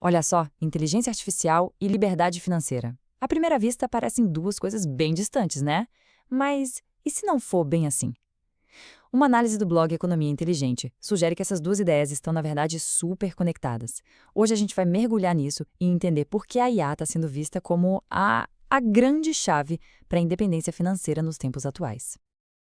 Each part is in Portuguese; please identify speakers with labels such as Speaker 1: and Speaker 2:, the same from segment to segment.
Speaker 1: Olha só, inteligência artificial e liberdade financeira. À primeira vista, parecem duas coisas bem distantes, né? Mas e se não for bem assim? Uma análise do blog Economia Inteligente sugere que essas duas ideias estão, na verdade, super conectadas. Hoje a gente vai mergulhar nisso e entender por que a IA está sendo vista como a grande chave para a independência financeira nos tempos atuais.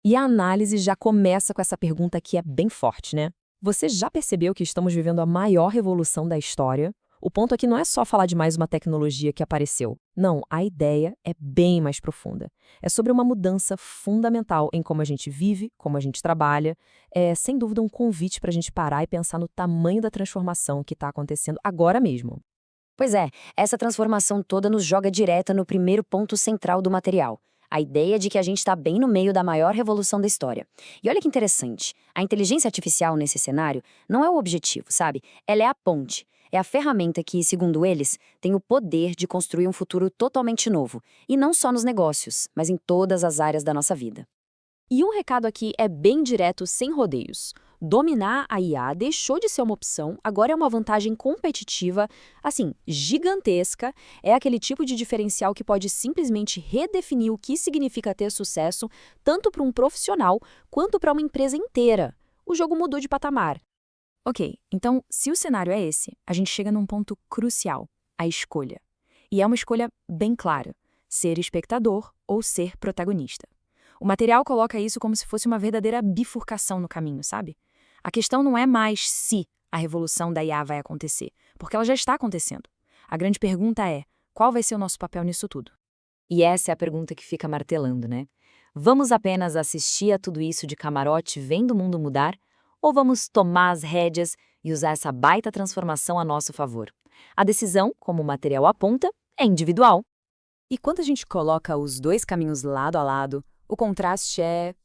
Speaker 2: E a análise já começa com essa pergunta que é bem forte, né? Você já percebeu que estamos vivendo a maior revolução da história? O ponto aqui não é só falar de mais uma tecnologia que apareceu. Não, a ideia é bem mais profunda. É sobre uma mudança fundamental em como a gente vive, como a gente trabalha. É, sem dúvida, um convite para a gente parar e pensar no tamanho da transformação que está acontecendo agora mesmo.
Speaker 3: Pois é, essa transformação toda nos joga direta no primeiro ponto central do material. A ideia de que a gente está bem no meio da maior revolução da história. E olha que interessante, a inteligência artificial nesse cenário não é o objetivo, sabe? Ela é a ponte. É a ferramenta que, segundo eles, tem o poder de construir um futuro totalmente novo. E não só nos negócios, mas em todas as áreas da nossa vida.
Speaker 2: E um recado aqui é bem direto, sem rodeios. Dominar a IA deixou de ser uma opção, agora é uma vantagem competitiva, assim, gigantesca. É aquele tipo de diferencial que pode simplesmente redefinir o que significa ter sucesso, tanto para um profissional quanto para uma empresa inteira. O jogo mudou de patamar.
Speaker 1: Ok, então, se o cenário é esse, a gente chega num ponto crucial, a escolha. E é uma escolha bem clara, ser espectador ou ser protagonista. O material coloca isso como se fosse uma verdadeira bifurcação no caminho, sabe? A questão não é mais se a revolução da IA vai acontecer, porque ela já está acontecendo. A grande pergunta é, qual vai ser o nosso papel nisso tudo?
Speaker 3: E essa é a pergunta que fica martelando, né? Vamos apenas assistir a tudo isso de camarote vendo o mundo mudar? Ou vamos tomar as rédeas e usar essa baita transformação a nosso favor? A decisão, como o material aponta, é individual.
Speaker 1: E quando a gente coloca os dois caminhos lado a lado, o contraste é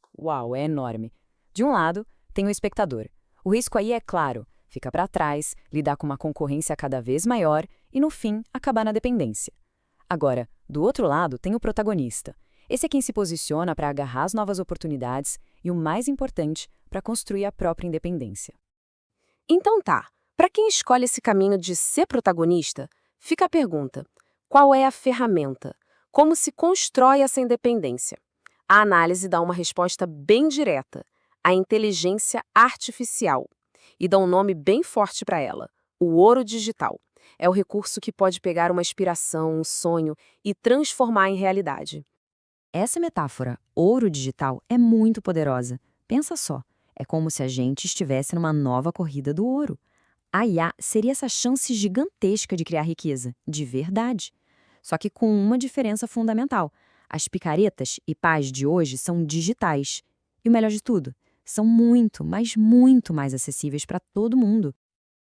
Speaker 1: enorme. De um lado, tem o espectador. O risco aí é claro, fica para trás, lidar com uma concorrência cada vez maior e, no fim, acabar na dependência. Agora, do outro lado, tem o protagonista. Esse é quem se posiciona para agarrar as novas oportunidades e, o mais importante, para construir a própria independência.
Speaker 2: Então tá, para quem escolhe esse caminho de ser protagonista, fica a pergunta: qual é a ferramenta? Como se constrói essa independência? A análise dá uma resposta bem direta: a inteligência artificial. E dá um nome bem forte para ela: o ouro digital. É o recurso que pode pegar uma inspiração, um sonho e transformar em realidade.
Speaker 1: Essa metáfora, ouro digital, é muito poderosa. Pensa só, é como se a gente estivesse numa nova corrida do ouro. A IA seria essa chance gigantesca de criar riqueza, de verdade. Só que com uma diferença fundamental. As picaretas e pás de hoje são digitais. E o melhor de tudo, são muito, mas muito mais acessíveis para todo mundo.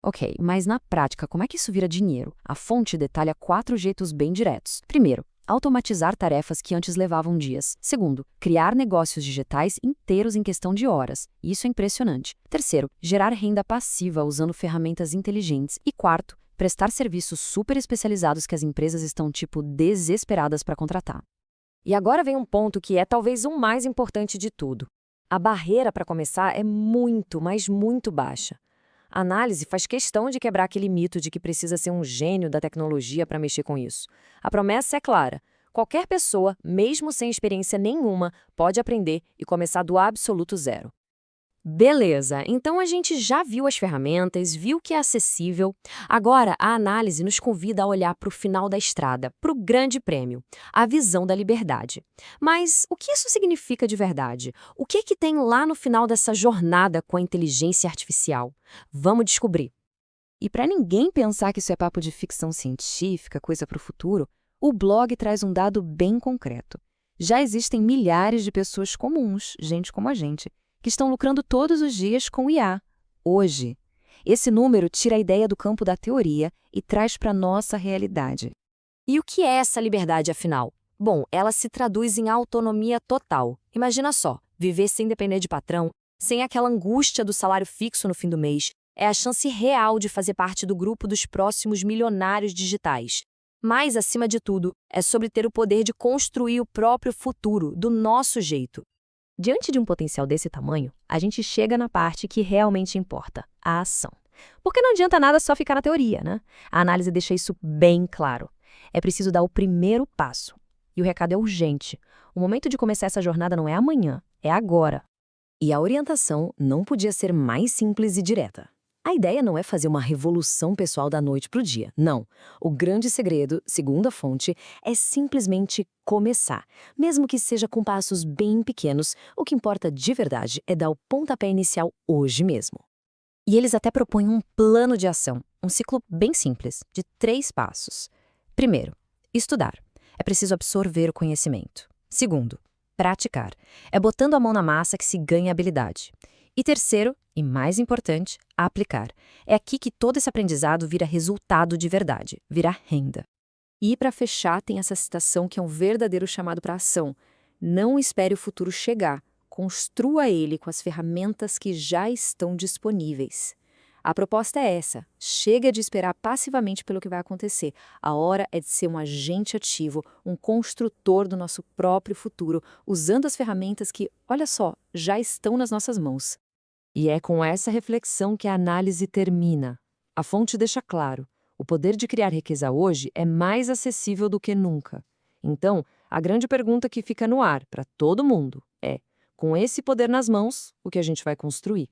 Speaker 1: Ok, mas na prática, como é que isso vira dinheiro? A fonte detalha 4 jeitos bem diretos. Primeiro, automatizar tarefas que antes levavam dias. Segundo, criar negócios digitais inteiros em questão de horas. Isso é impressionante. Terceiro, gerar renda passiva usando ferramentas inteligentes. E quarto, prestar serviços super especializados que as empresas estão, desesperadas para contratar.
Speaker 3: E agora vem um ponto que é talvez o mais importante de tudo. A barreira para começar é muito, mas muito baixa. A análise faz questão de quebrar aquele mito de que precisa ser um gênio da tecnologia para mexer com isso. A promessa é clara: qualquer pessoa, mesmo sem experiência nenhuma, pode aprender e começar do absoluto zero. Beleza, então a gente já viu as ferramentas, viu que é acessível. Agora, a análise nos convida a olhar para o final da estrada, para o grande prêmio, a visão da liberdade. Mas o que isso significa de verdade? O que tem lá no final dessa jornada com a inteligência artificial? Vamos descobrir.
Speaker 1: E para ninguém pensar que isso é papo de ficção científica, coisa para o futuro, o blog traz um dado bem concreto. Já existem milhares de pessoas comuns, gente como a gente, que estão lucrando todos os dias com IA, hoje. Esse número tira a ideia do campo da teoria e traz para a nossa realidade.
Speaker 3: E o que é essa liberdade, afinal? Bom, ela se traduz em autonomia total. Imagina só, viver sem depender de patrão, sem aquela angústia do salário fixo no fim do mês, é a chance real de fazer parte do grupo dos próximos milionários digitais. Mas, acima de tudo, é sobre ter o poder de construir o próprio futuro, do nosso jeito.
Speaker 2: Diante de um potencial desse tamanho, a gente chega na parte que realmente importa, a ação.
Speaker 4: Porque não adianta nada só ficar na teoria, né? A análise deixa isso bem claro. É preciso dar o primeiro passo. E o recado é urgente. O momento de começar essa jornada não é amanhã, é agora.
Speaker 1: E a orientação não podia ser mais simples e direta. A ideia não é fazer uma revolução pessoal da noite para o dia, não. O grande segredo, segundo a fonte, é simplesmente começar. Mesmo que seja com passos bem pequenos, o que importa de verdade é dar o pontapé inicial hoje mesmo.
Speaker 4: E eles até propõem um plano de ação, um ciclo bem simples, de 3 passos. Primeiro, estudar. É preciso absorver o conhecimento. Segundo, praticar. É botando a mão na massa que se ganha habilidade. E terceiro, e mais importante, aplicar. É aqui que todo esse aprendizado vira resultado de verdade, vira renda.
Speaker 3: E para fechar, tem essa citação que é um verdadeiro chamado para ação. Não espere o futuro chegar, construa ele com as ferramentas que já estão disponíveis. A proposta é essa, chega de esperar passivamente pelo que vai acontecer. A hora é de ser um agente ativo, um construtor do nosso próprio futuro, usando as ferramentas que, olha só, já estão nas nossas mãos. E é com essa reflexão que a análise termina. A fonte deixa claro, o poder de criar riqueza hoje é mais acessível do que nunca. Então, a grande pergunta que fica no ar para todo mundo é, com esse poder nas mãos, o que a gente vai construir?